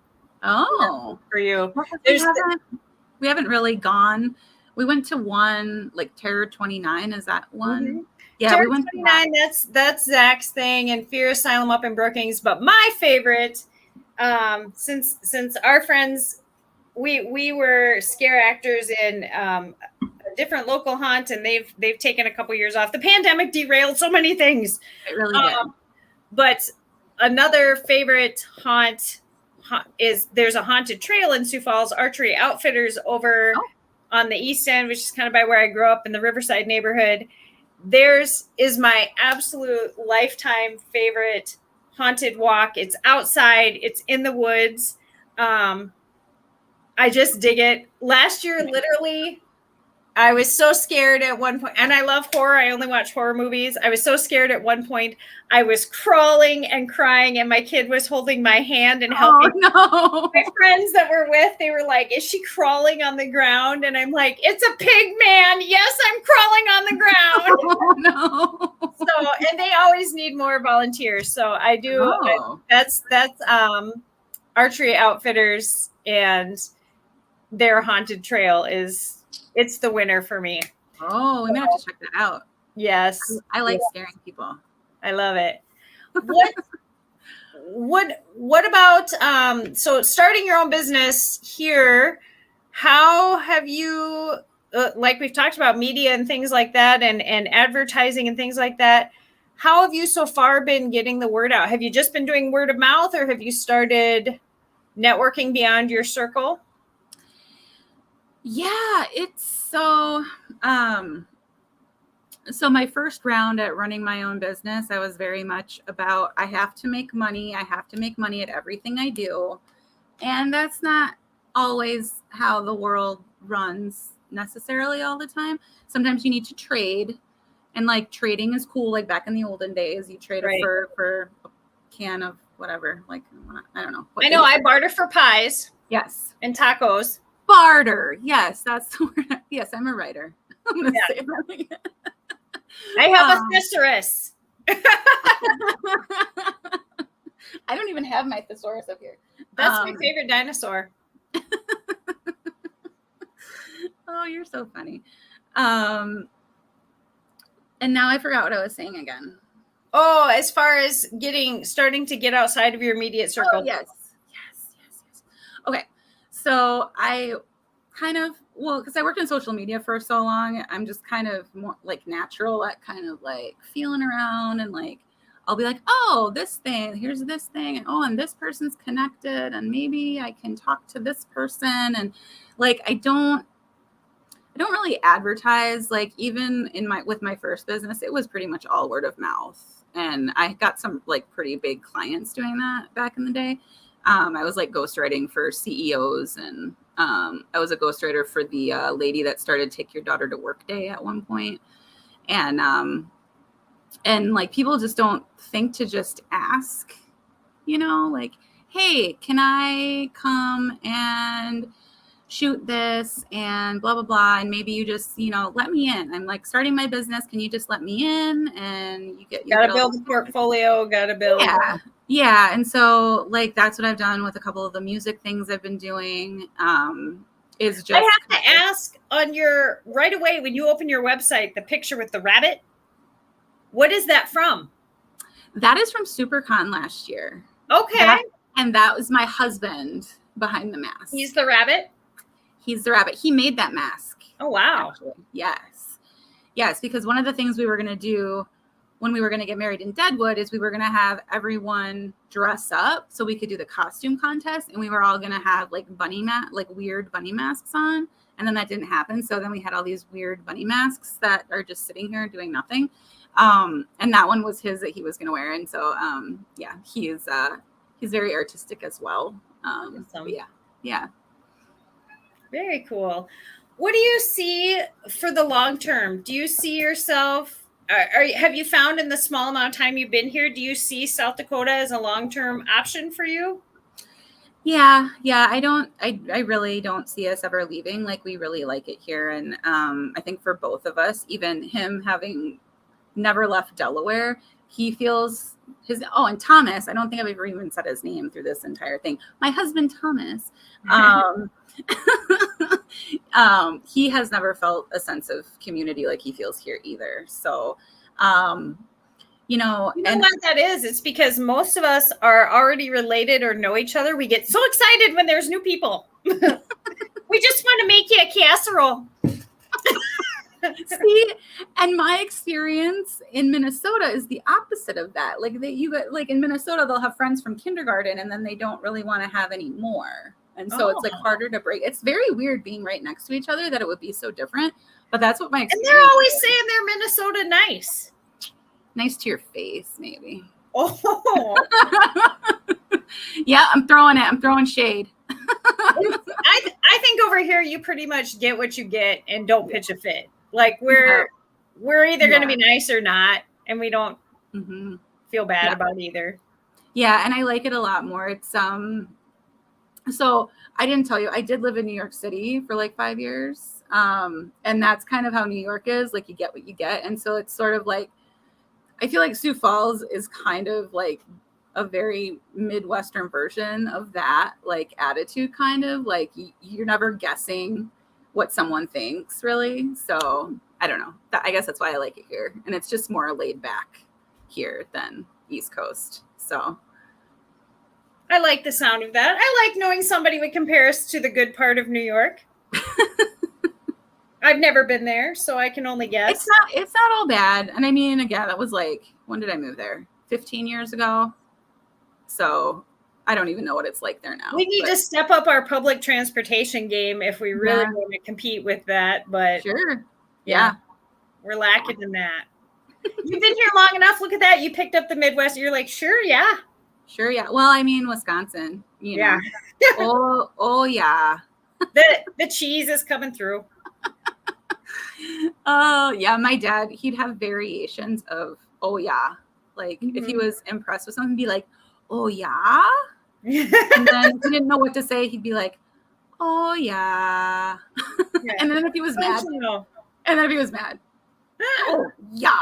For you. We haven't really gone. We went to one, like Terror 29. Is that one? Mm-hmm. Yeah, Terror we went 29. That's Zach's thing, and Fear Asylum up in Brookings. But my favorite, since our friends, we were scare actors in a different local haunt, and they've taken a couple years off. The pandemic derailed so many things. It really did. But another favorite haunt is there's a haunted trail in Sioux Falls, Archery Outfitters over on the east end, which is kind of by where I grew up in the Riverside neighborhood. Theirs is my absolute lifetime favorite haunted walk. It's outside. It's in the woods. I just dig it. Last year, literally, I was so scared at one point, and I love horror. I only watch horror movies. I was so scared at one point. I was crawling and crying, and my kid was holding my hand and helping. Oh, no. My friends that were with, they were like, is she crawling on the ground? And I'm like, it's a pig man. Yes, I'm crawling on the ground. Oh, no. So, and they always need more volunteers. So I do. Oh. That's Archery Outfitters, and their haunted trail it's the winner for me. Oh, we may have to check that out. Yes. I like scaring people. I love it. What about so starting your own business here, how have you like we've talked about media and things like that and advertising and things like that. How have you so far been getting the word out? Have you just been doing word of mouth, or have you started networking beyond your circle? Yeah, it's so my first round at running my own business, I was very much about, I have to make money. I have to make money at everything I do. And that's not always how the world runs necessarily all the time. Sometimes you need to trade, and like trading is cool. Like back in the olden days, you trade a fur for a can of whatever. Like, I don't know. I know I barter for pies. Yes. And tacos. Barter. Yes, that's the word. Yes, I'm a writer. I'm gonna say that. I have a thesaurus. I don't even have my thesaurus up here. That's my favorite dinosaur. Oh, you're so funny. And now I forgot what I was saying again. Oh, as far as starting to get outside of your immediate circle. Oh, yes. Okay. So I kind of, because I worked in social media for so long, I'm just kind of more like natural at kind of like feeling around, and like, I'll be like, oh, this thing, here's this thing. And oh, and this person's connected, and maybe I can talk to this person. And like, I don't really advertise. Like even with my first business, it was pretty much all word of mouth. And I got some like pretty big clients doing that back in the day. I was like ghostwriting for CEOs, and I was a ghostwriter for the lady that started Take Your Daughter to Work Day at one point. And like people just don't think to just ask, like, hey, can I come and shoot this and blah, blah, blah. And maybe you just, let me in. I'm like starting my business. Can you just let me in? And you gotta build a portfolio, gotta build. Yeah. And so like, that's what I've done with a couple of the music things I've been doing. Is just, I have to ask on your right away, when you open your website, the picture with the rabbit, what is that from? That is from SuperCon last year. Okay. And that was my husband behind the mask. He's the rabbit? He's the rabbit. He made that mask. Oh, wow. Actually. Yes, because one of the things we were going to do when we were going to get married in Deadwood is we were going to have everyone dress up so we could do the costume contest, and we were all going to have like weird bunny masks on. And then that didn't happen. So then we had all these weird bunny masks that are just sitting here doing nothing. And that one was his that he was going to wear. And so, yeah, he's very artistic as well. Awesome. Yeah. Very cool. What do you see for the long term? Do you see yourself, have you found in the small amount of time you've been here, do you see South Dakota as a long-term option for you? Yeah. I really don't see us ever leaving. Like, we really like it here. And I think for both of us, even him having never left Delaware, he feels and Thomas, I don't think I've ever even said his name through this entire thing. My husband, Thomas, he has never felt a sense of community like he feels here either. So, you know what that is? It's because most of us are already related or know each other. We get so excited when there's new people. We just want to make you a casserole. See, and my experience in Minnesota is the opposite of that. Like in Minnesota, they'll have friends from kindergarten, and then they don't really want to have any more. And so it's like harder to break. It's very weird being right next to each other that it would be so different. But that's what my experience. And they're always saying they're Minnesota nice. Nice to your face, maybe. Oh. Yeah, I'm throwing it. I'm throwing shade. I think over here you pretty much get what you get and don't pitch a fit. Like we're either going to be nice or not, and we don't feel bad about either. Yeah, and I like it a lot more. It's so I didn't tell you, I did live in New York City for like 5 years. And that's kind of how New York is. Like, you get what you get. And so it's sort of like, I feel like Sioux Falls is kind of like a very Midwestern version of that, like, attitude, kind of like you're never guessing what someone thinks, really. So I don't know. I guess that's why I like it here. And it's just more laid back here than East Coast. So I like the sound of that. I like knowing somebody would compare us to the good part of New York. I've never been there, so I can only guess. It's not all bad. And I mean, again, that was like, when did I move there? 15 years ago. So I don't even know what it's like there now. We need to step up our public transportation game if we really want to compete with that. But sure. Yeah. We're lacking in that. You've been here long enough. Look at that. You picked up the Midwest. You're like, sure, yeah. Sure, yeah. Well, I mean, Wisconsin, you know. Oh, yeah. The cheese is coming through. Oh, yeah. My dad, he'd have variations of, oh, yeah. Like, if he was impressed with something, he'd be like, oh, yeah. And then if he didn't know what to say, he'd be like, oh, yeah. And then if he was mad, oh, yeah.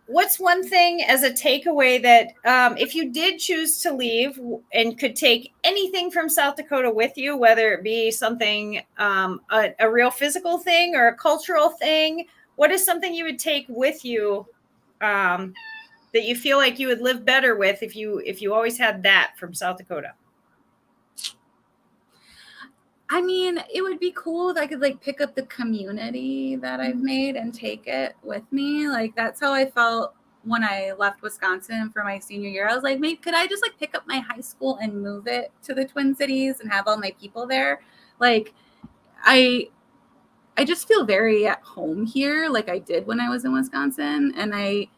What's one thing as a takeaway that if you did choose to leave and could take anything from South Dakota with you, whether it be something, a real physical thing or a cultural thing, what is something you would take with you that you feel like you would live better with if you always had that from South Dakota? I mean, it would be cool if I could like pick up the community that I've made and take it with me. Like, that's how I felt when I left Wisconsin for my senior year. I was like, maybe could I just like pick up my high school and move it to the Twin Cities and have all my people there? Like, I just feel very at home here, like I did when I was in Wisconsin. And I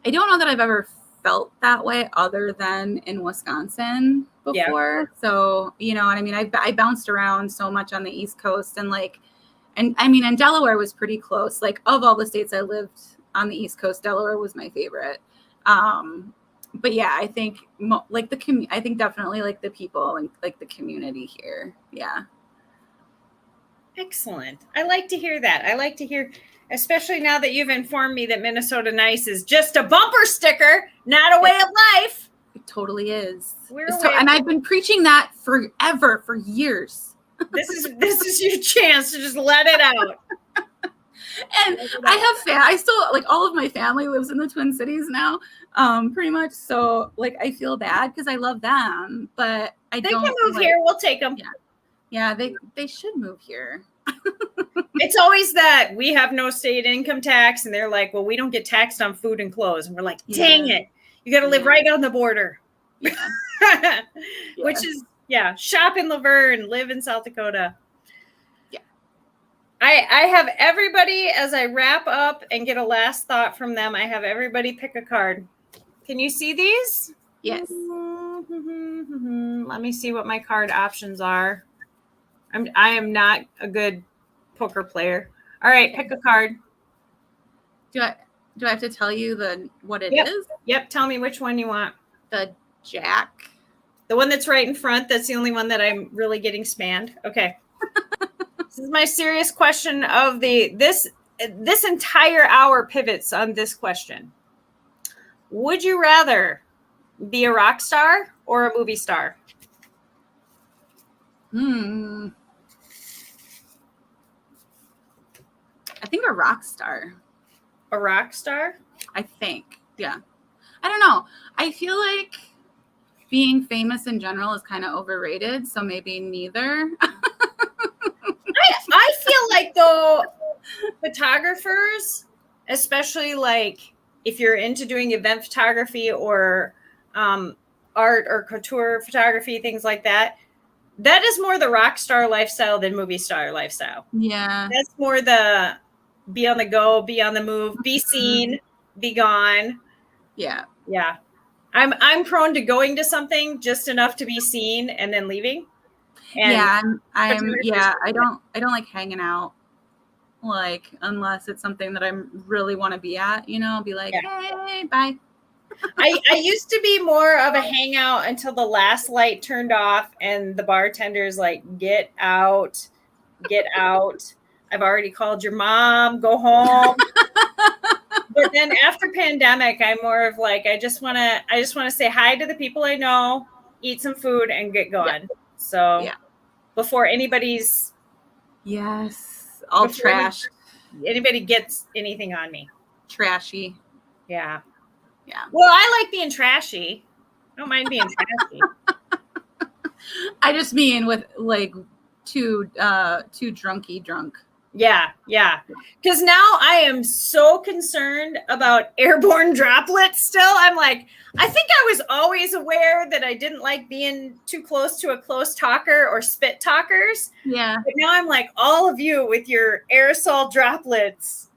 don't know that I've ever felt that way other than in Wisconsin before. Yeah. So, you know what I mean? I bounced around so much on the East Coast and I mean, and Delaware was pretty close. Like, of all the states I lived on the East Coast, Delaware was my favorite. But yeah, I think I think definitely like the people and like the community here. Yeah. Excellent. I like to hear that. I like to hear, especially now that you've informed me that Minnesota Nice is just a bumper sticker, not a way of life. It totally is. And I've been preaching that forever, for years. This is your chance to just let it out. And I still, like, all of my family lives in the Twin Cities now, pretty much. So, like, I feel bad because I love them, but they can move here. We'll take them. Yeah, they should move here. It's always that we have no state income tax, and they're like, well, we don't get taxed on food and clothes. And we're like, dang it. You got to live right on the border. Yeah. Which is, shop in Laverne, live in South Dakota. Yeah. I have everybody, as I wrap up and get a last thought from them, I have everybody pick a card. Can you see these? Yes. Let me see what my card options are. I am not a good poker player. All right, pick a card. Do I have to tell you what it is? Yep, tell me which one you want. The Jack. The one that's right in front. That's the only one that I'm really getting spanned. Okay. This is my serious question of this entire hour pivots on this question. Would you rather be a rock star or a movie star? I think a rock star. A rock star? I think. Yeah. I don't know. I feel like being famous in general is kind of overrated, so maybe neither. I feel like, though, photographers, especially like if you're into doing event photography or art or couture photography, things like that, that is more the rock star lifestyle than movie star lifestyle. Yeah. That's more the be on the go, be on the move, be seen, be gone. Yeah. Yeah. I'm prone to going to something just enough to be seen and then leaving. And I don't like hanging out, like, unless it's something that I really want to be at, be like, hey, bye. I used to be more of a hangout until the last light turned off and the bartender's like, get out. I've already called your mom, go home. But then after pandemic, I'm more of like, I just want to say hi to the people I know, eat some food and get going. Yeah. So before anybody's all trash. Anybody gets anything on me. Trashy. Yeah. Yeah. Well, I like being trashy. I don't mind being trashy. I just mean with like too drunk. Yeah. Because now I am so concerned about airborne droplets still. I'm like, I think I was always aware that I didn't like being too close to a close talker or spit talkers. Yeah. But now I'm like, all of you with your aerosol droplets.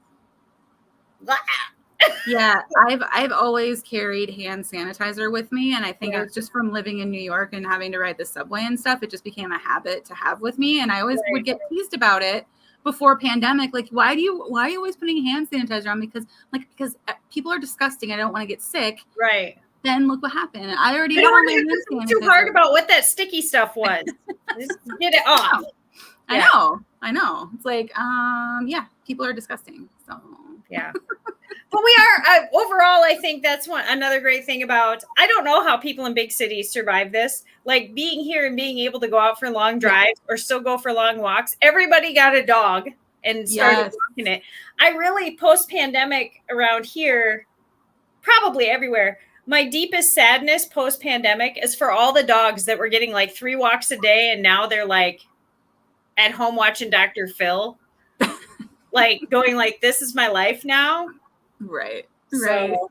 Yeah, I've always carried hand sanitizer with me, and I think it was just from living in New York and having to ride the subway and stuff. It just became a habit to have with me, and I always would get teased about it before pandemic. Like, why are you always putting hand sanitizer on? Because people are disgusting. I don't want to get sick. Right. Then look what happened. I already got all my hand sanitizer. Too hard about what that sticky stuff was. Just get it off. I know. It's like, people are disgusting. So yeah. But we are overall. I think that's another great thing about. I don't know how people in big cities survive this. Like being here and being able to go out for long drives or still go for long walks. Everybody got a dog and started walking it. I really post-pandemic around here, probably everywhere. My deepest sadness post-pandemic is for all the dogs that were getting like 3 walks a day, and now they're like at home watching Dr. Phil, like going like, "This is my life now." Right. So,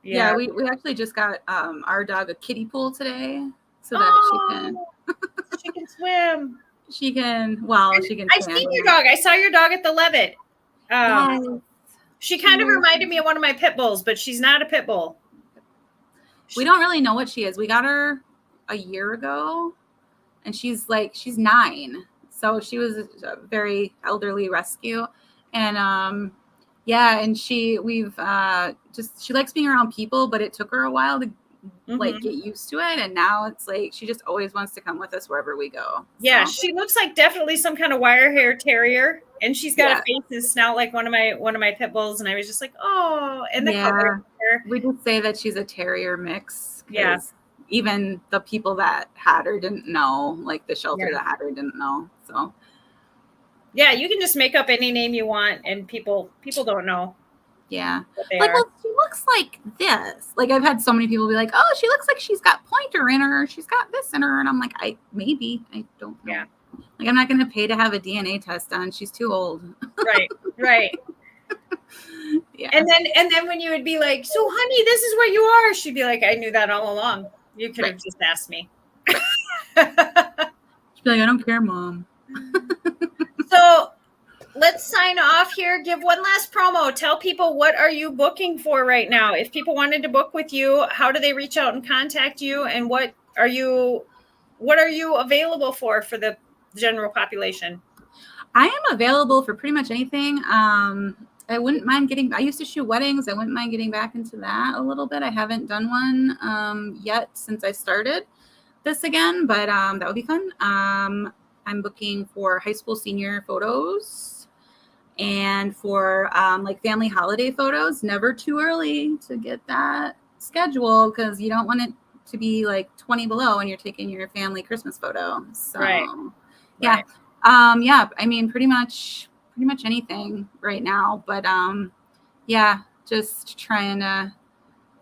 yeah, we actually just got our dog a kiddie pool today so that she can swim. She can I've seen your dog. I saw your dog at the Levitt. She kind of reminded me of one of my pit bulls, but she's not a pit bull. We don't really know what she is. We got her a year ago, and she's 9. So she was a very elderly rescue. And and she likes being around people, but it took her a while to like get used to it, and now it's like she just always wants to come with us wherever we go. Yeah, she looks like definitely some kind of wire hair terrier, and she's got a face and snout like one of my pit bulls, and I was just like, oh, and the color. We just say that she's a terrier mix. Yeah. Even the people that had her didn't know, like the shelter that had her didn't know. So yeah, you can just make up any name you want, and people don't know. Yeah. Like, well, she looks like this. Like, I've had so many people be like, oh, she looks like she's got pointer in her. She's got this in her. And I'm like, maybe. I don't know. Yeah. Like, I'm not going to pay to have a DNA test done. She's too old. Right. Right. Yeah. And then when you would be like, so honey, this is what you are. She'd be like, I knew that all along. You could have just asked me. She'd be like, I don't care, Mom. So let's sign off here. Give one last promo. Tell people, what are you booking for right now? If people wanted to book with you, how do they reach out and contact you? And what are you available for the general population? I am available for pretty much anything. I wouldn't mind I used to shoot weddings. I wouldn't mind getting back into that a little bit. I haven't done one yet since I started this again, but that would be fun. I'm booking for high school senior photos and for like family holiday photos. Never too early to get that schedule, because you don't want it to be like 20 below and you're taking your family Christmas photo. So Right. Yeah. Right. Yeah, I mean, pretty much anything right now, but yeah, just trying to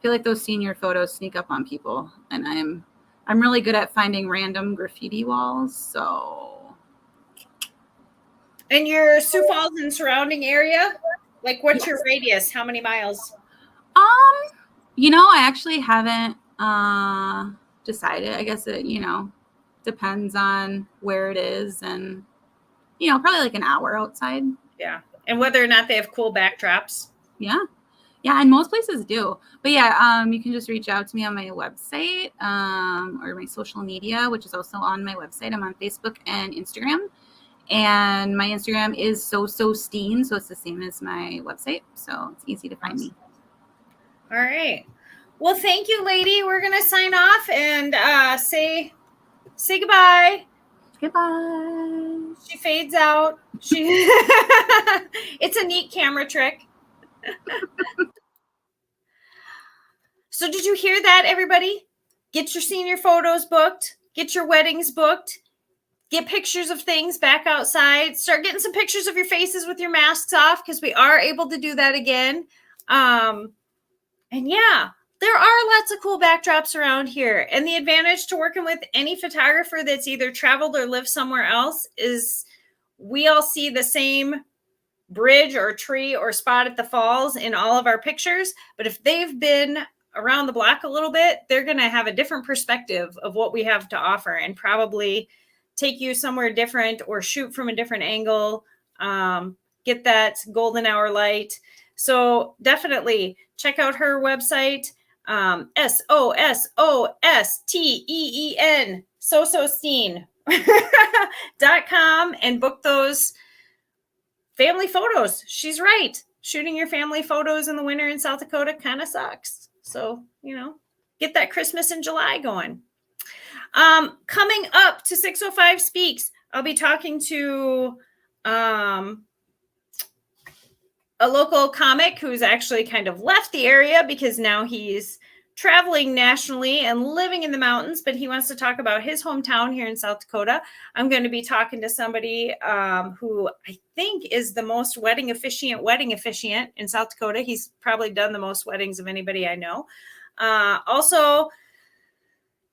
feel like those senior photos sneak up on people, and I'm really good at finding random graffiti walls. So. And your Sioux Falls and surrounding area, like what's your radius? How many miles? I actually haven't decided. I guess it, depends on where it is, and probably like an hour outside. Yeah. And whether or not they have cool backdrops. Yeah, and most places do. But yeah, you can just reach out to me on my website or my social media, which is also on my website. I'm on Facebook and Instagram, and my Instagram is Sonja O'Steen, so it's the same as my website, so it's easy to find me. All right. Well, thank you, lady. We're gonna sign off and say goodbye. Goodbye. She fades out. It's a neat camera trick. So did you hear that, everybody? Get your senior photos booked. Get your weddings booked. Get pictures of things back outside. Start getting some pictures of your faces with your masks off, because we are able to do that again. And yeah, there are lots of cool backdrops around here. And the advantage to working with any photographer that's either traveled or lived somewhere else is we all see the same bridge or tree or spot at the falls in all of our pictures. But if they've been around the block a little bit, they're going to have a different perspective of what we have to offer, and probably take you somewhere different or shoot from a different angle, get that golden hour light. So definitely check out her website, SOSOSTEEN, SOSOSteen.com, and book those family photos. She's right. Shooting your family photos in the winter in South Dakota kind of sucks. So, get that Christmas in July going. Coming up to 605 Speaks, I'll be talking to a local comic who's actually kind of left the area because now he's traveling nationally and living in the mountains, but he wants to talk about his hometown here in South Dakota. I'm going to be talking to somebody who I think is the most wedding officiant in South Dakota. He's probably done the most weddings of anybody I know. Also,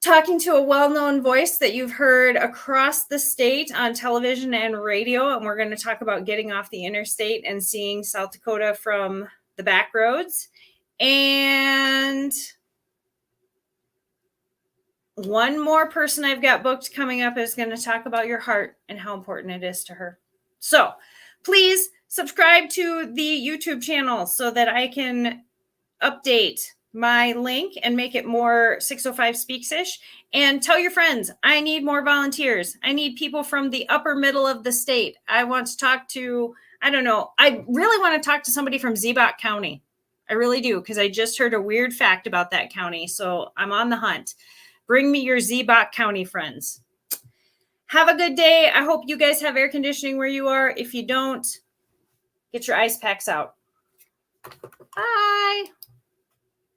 talking to a well-known voice that you've heard across the state on television and radio, and we're going to talk about getting off the interstate and seeing South Dakota from the back roads. And one more person I've got booked coming up is going to talk about your heart and how important it is to her. So please subscribe to the YouTube channel so that I can update my link and make it more 605 Speaks-ish. And tell your friends, I need more volunteers. I need people from the upper middle of the state. I want to talk to, I really want to talk to somebody from Ziebach County. I really do, because I just heard a weird fact about that county. So I'm on the hunt. Bring me your Ziebach County friends. Have a good day. I hope you guys have air conditioning where you are. If you don't, get your ice packs out. Bye.